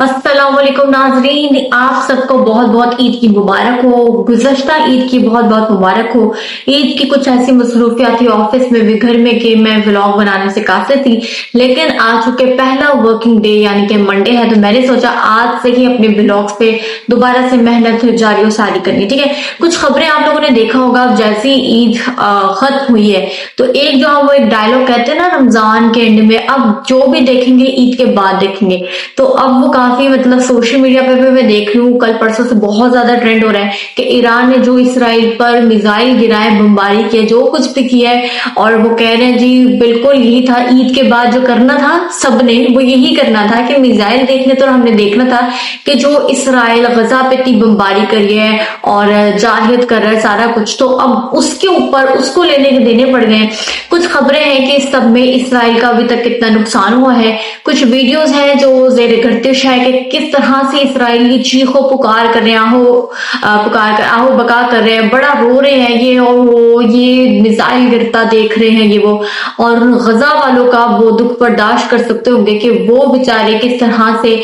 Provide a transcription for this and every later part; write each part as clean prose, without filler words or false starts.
अस्सलाम वालेकुम नाजरीन, आप सबको बहुत बहुत ईद की मुबारक हो। गुज़श्ता ईद की बहुत बहुत मुबारक हो। ईद की कुछ ऐसी मसरूफियात थी ऑफिस में भी, घर में, कि मैं व्लॉग बनाने से काफिल थी। लेकिन आज चूंकि पहला वर्किंग डे यानी कि मंडे है, तो मैंने सोचा आज से ही अपने व्लॉग्स पे दोबारा से मेहनत जारी और सारी करनी। ठीक है, कुछ खबरें आप लोगों ने देखा होगा, अब जैसी ईद खत्म हुई है तो एक जो वो एक डायलॉग कहते हैं ना रमजान के एंड में, अब जो भी देखेंगे ईद के बाद देखेंगे। तो अब वो काफी मतलब सोशल मीडिया पे भी मैं देख रही हूँ, कल परसों से बहुत ज्यादा ट्रेंड हो रहा है कि ईरान ने जो इसराइल पर मिसाइल गिराए, बमबारी किया, जो कुछ भी किया है, और वो कह रहे हैं जी बिल्कुल यही था ईद के बाद जो करना था सबने, वो यही करना था कि मिसाइल देखने तो हमने देखना था कि जो इसराइल गजा पे इतनी बमबारी करी है और जाहिद कर रहा है सारा कुछ, तो अब उसके ऊपर उसको लेने के देने पड़ गए। कुछ खबरें हैं कि इस सब में इसराइल का अभी तक कितना नुकसान हुआ है, कुछ वीडियोस हैं जो जेर गर्दिश है कि किस तरह से इसराइली चीखो पुकार कर रहे हैं, आहो बका कर रहे हैं, बड़ा रो रहे हैं ये, और वो ये मिसाइल गिरता देख रहे हैं ये वो, और गजा वालों का वो दुख बर्दाश्त कर सकते होंगे कि वो बेचारे किस तरह से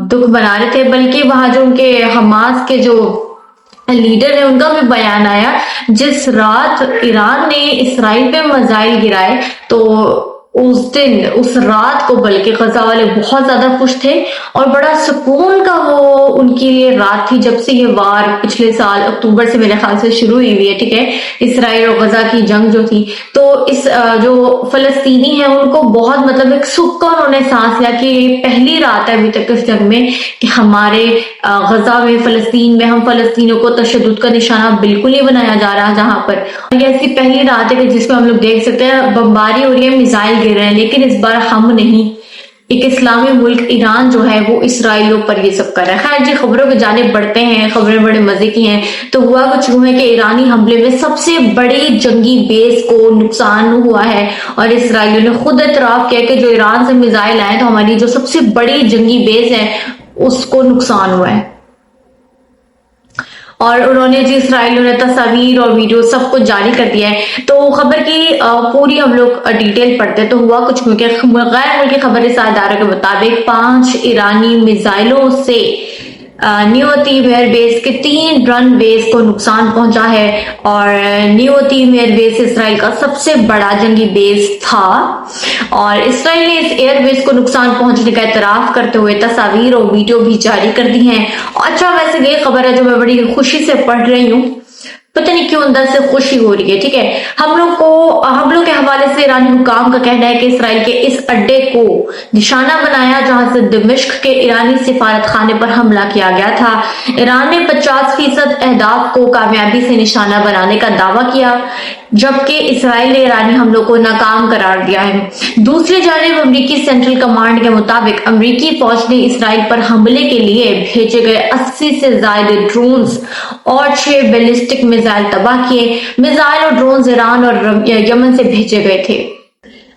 दुख मना रहे थे। बल्कि वहां जो उनके हमास के जो लीडर है उनका भी बयान आया, जिस रात ईरान ने इसराइल पे मिसाइल गिराए तो उस दिन उस रात को बल्कि गजा वाले बहुत ज्यादा खुश थे और बड़ा सुकून का वो उनके लिए रात थी, जब से ये वार पिछले साल अक्टूबर से मेरे ख्याल से शुरू हुई है। ठीक है, इसराइल और गजा की जंग जो थी, तो इस जो फलस्तीनी है उनको बहुत मतलब एक सुख का उन्होंने सांस लिया कि पहली रात है अभी तक इस जंग में कि हमारे गजा में, फलस्तीन में, हम फलस्तीनियों को तशद्दुद का निशाना बिल्कुल नहीं बनाया जा रहा जहां पर। ऐसी पहली रात है कि जिसमें हम लोग देख सकते हैं बमबारी हो रही है, मिसाइल गिर रहे हैं, लेकिन इस बार हम नहीं, एक इस्लामी मुल्क ईरान जो है वो इसराइलों पर ये सब कर रहा है। खैर जी, खबरों के जाने बढ़ते हैं, खबरें बड़े मजे की हैं। तो हुआ कुछ यूं है कि ईरानी हमले में सबसे बड़ी जंगी बेस को नुकसान हुआ है और इसराइलियों ने खुद एतराफ किया कि जो ईरान से मिसाइल आए तो हमारी जो सबसे बड़ी जंगी बेस है उसको नुकसान हुआ है। और उन्होंने जी इसराइलियों ने तस्वीर और वीडियो सब कुछ जारी कर दिया है। तो खबर की पूरी हम लोग डिटेल पढ़ते हैं। तो हुआ कुछ गैर मुल्की खबर साझेदारों के मुताबिक 5 ईरानी मिसाइलों से न्यूतीम एयरबेस के 3 रनवेज को नुकसान पहुंचा है और न्यूतीम एयरबेस इसराइल का सबसे बड़ा जंगी बेस था और इसराइल ने इस एयरबेस को नुकसान पहुंचने का एतराफ करते हुए तस्वीर और वीडियो भी जारी कर दी हैं। अच्छा, वैसे ये खबर है जो मैं बड़ी खुशी से पढ़ रही हूँ, पता नहीं क्यों अंदर से खुशी हो रही है। ठीक है, हम लोग के हवाले से ईरानी हुकाम का कहना है कि इसराइल के इस अड्डे को निशाना बनाया जहां से दमिश्क के ईरानी सिफारत खाने पर हमला किया गया था। ईरान ने 50% अहदाफ को कामयाबी से निशाना बनाने का दावा किया, जबकि इसराइल ने ईरानी हमलों को नाकाम करार दिया है। दूसरी जानिब अमरीकी सेंट्रल कमांड के मुताबिक अमरीकी फौज ने इसराइल पर हमले के लिए भेजे गए 80 से ज्यादा ड्रोन्स और 6 बैलिस्टिक मिसाइल तबाह किए। मिसाइल और ड्रोन ईरान और यमन से भेजे गए थे।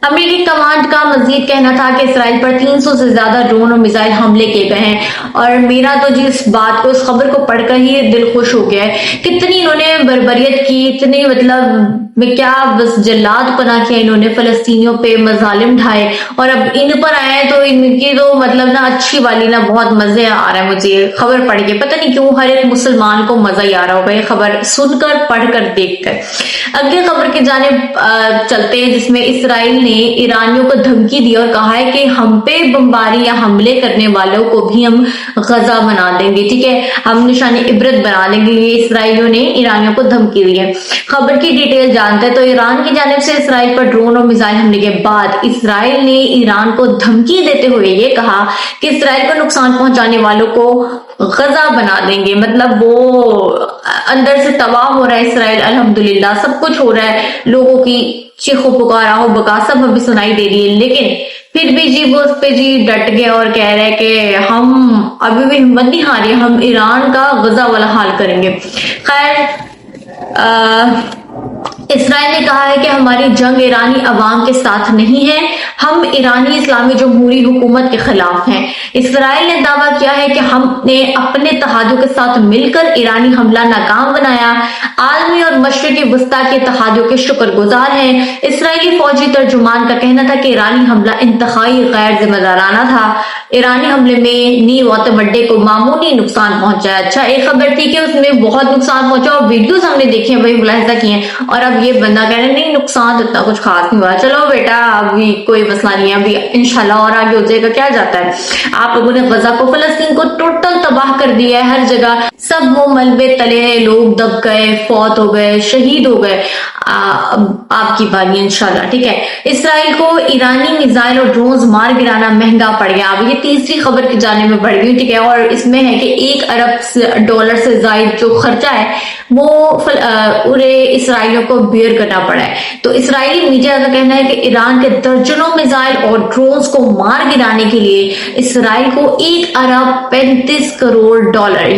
अमेरिकी कमांड का मजीद कहना था कि इसराइल पर 300 से ज्यादा ड्रोन और मिसाइल हमले किए गए हैं और मेरा तो जी इस बात को, इस खबर को पढ़कर ही दिल खुश हो गया है। कितनी इन्होंने बर्बरियत की, इतनी मतलब में क्या बस जल्लाद पना किया इन्होंने, फलस्तीनियों पे मजालिम ढाए और अब इन पर आए तो इनकी तो मतलब ना अच्छी वाली ना बहुत मजे आ रहा है मुझे खबर पढ़ के। पता नहीं क्यों हर एक मुसलमान को मजा ही आ रहा होगा ये खबर सुनकर, पढ़कर, देखकर। अगली खबर की जानिब चलते हैं, जिसमें इसराइल ने ईरानियों को धमकी दी और कहा है कि हम पे बमबारी या हमले करने वालों को भी हम गजा बना देंगे। ठीक है, हम निशानी इबरत बना देंगे, ये इसराइलियों ने ईरानियों को धमकी दी है। खबर की डिटेल जानते हैं। तो ईरान की जानिब से इसराइल पर ड्रोन और मिसाइल हमले के बाद इसराइल ने ईरान को धमकी देते हुए ये कहा कि इसराइल को नुकसान पहुंचाने वालों को गजा बना देंगे। मतलब वो अंदर से तबाह हो रहा है इसराइल, अल्हम्दुलिल्लाह सब कुछ हो रहा है, लोगों की चीखो पुकारा हो बका सब अभी सुनाई दे रही है, लेकिन फिर भी जी वो उस पे जी डट गए और कह रहे हैं कि हम अभी भी हिम्मत नहीं हारी, हम ईरान का गजा वाला हाल करेंगे। खैर اسرائیل نے کہا ہے کہ ہماری جنگ ایرانی عوام کے ساتھ نہیں ہے، ہم ایرانی اسلامی جمہوری حکومت کے خلاف ہیں۔ اسرائیل نے دعویٰ کیا ہے کہ ہم نے اپنے اتحادیوں کے ساتھ مل کر ایرانی حملہ ناکام بنایا، عالمی اور مشرقی وسطی کے اتحادیوں کے شکر گزار ہیں۔ اسرائیلی فوجی ترجمان کا کہنا تھا کہ ایرانی حملہ انتہائی غیر ذمہ دارانہ تھا۔ ایرانی حملے میں نیو ایٹم اڈے کو معمولی نقصان پہنچا ہے۔ اچھا، ایک خبر تھی کہ اس میں بہت نقصان پہنچا اور ویڈیوز ہم نے دیکھی ہیں، وہی ملاحظہ کیے ہیں، اور اب یہ بندہ کہہ رہے نہیں نقصان اتنا کچھ خاص نہیں ہوا، چلو بیٹا ابھی کوئی مسئلہ نہیں ہے، ابھی انشاءاللہ اور آگے ہو جائے گا، کیا جاتا ہے۔ آپ لوگوں نے غزہ کو، فلسطین کو ٹوٹل تباہ کر دیا ہے، ہر جگہ سب وہ ملبے تلے لوگ دب گئے، فوت ہو گئے، شہید ہو گئے۔ آپ کی باری انشاءاللہ، ٹھیک ہے۔ اسرائیل کو ایرانی میزائل اور ڈرونز مار گرانا مہنگا پڑ گیا، اب یہ تیسری خبر کی جانب میں بڑھ گئی، ٹھیک ہے، اور اس میں ہے کہ $1 ارب سے زائد جو خرچہ ہے وہ اسرائیلیوں کو بیئر کرنا پڑا ہے۔ تو اسرائیلی میڈیا کا کہنا ہے کہ ایران کے درجنوں میزائل اور ڈرونز کو مار گرانے کے لیے اسرائیل کو $1 ارب 35 کروڑ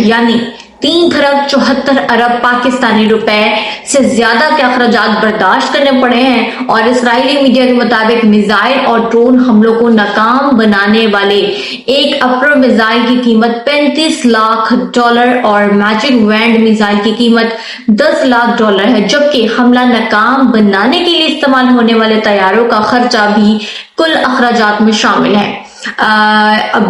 یعنی 3 ارب 74 ارب پاکستانی روپے سے زیادہ کے اخراجات برداشت کرنے پڑے ہیں، اور اسرائیلی میڈیا کے مطابق میزائل اور ڈرون حملوں کو ناکام بنانے والے ایک اپر میزائل کی قیمت $35 لاکھ اور میجک وینڈ میزائل کی قیمت $10 لاکھ ہے، جبکہ حملہ ناکام بنانے کے لیے استعمال ہونے والے طیاروں کا خرچہ بھی کل اخراجات میں شامل ہے۔ اب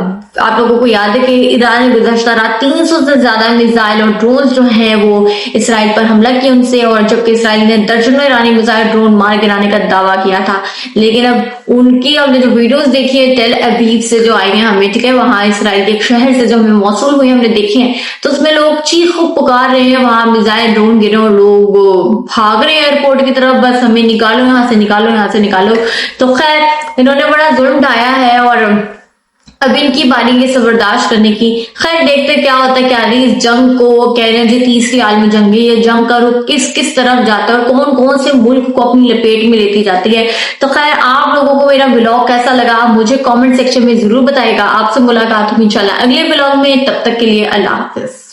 آپ لوگوں کو یاد ہے کہ ایران نے گزشتہ رات 300 سے زیادہ میزائل اور ڈرونز جو ہیں وہ اسرائیل پر حملہ کیا ان سے، اور جبکہ اسرائیل نے درجنوں ایرانی میزائل ڈرون مار گرانے کا دعویٰ کیا تھا، لیکن اب ان کی ہم نے جو ویڈیوز دیکھی ہے ٹیل ابیب سے جو آئی ہیں ہمیں، ٹھیک ہے، وہاں اسرائیل کے ایک شہر سے جو ہمیں موصول ہوئی ہم نے دیکھی ہیں، تو اس میں لوگ چیخ پکار رہے ہیں، وہاں میزائل ڈرون گرے اور لوگ بھاگ رہے ہیں ایئرپورٹ کی طرف، بس ہمیں نکالو یہاں سے، نکالو یہاں سے، نکالو۔ تو خیر انہوں نے بڑا ظلم ڈھایا ہے اور اب ان کی باری ہے سب برداشت کرنے کی۔ خیر دیکھتے کیا ہوتا ہے، کیا نہیں اس جنگ کو کہہ رہے ہیں جی تیسری عالمی جنگ ہے، یہ جنگ کا رخ کس طرف جاتا ہے اور کون کون سے ملک کو اپنی لپیٹ میں لیتی جاتی ہے۔ تو خیر آپ لوگوں کو میرا ولاگ کیسا لگا مجھے کامنٹ سیکشن میں ضرور بتائے گا۔ آپ سے ملاقات ہوگی انشاءاللہ اگلے ولاگ میں، تب تک کے لیے اللہ حافظ۔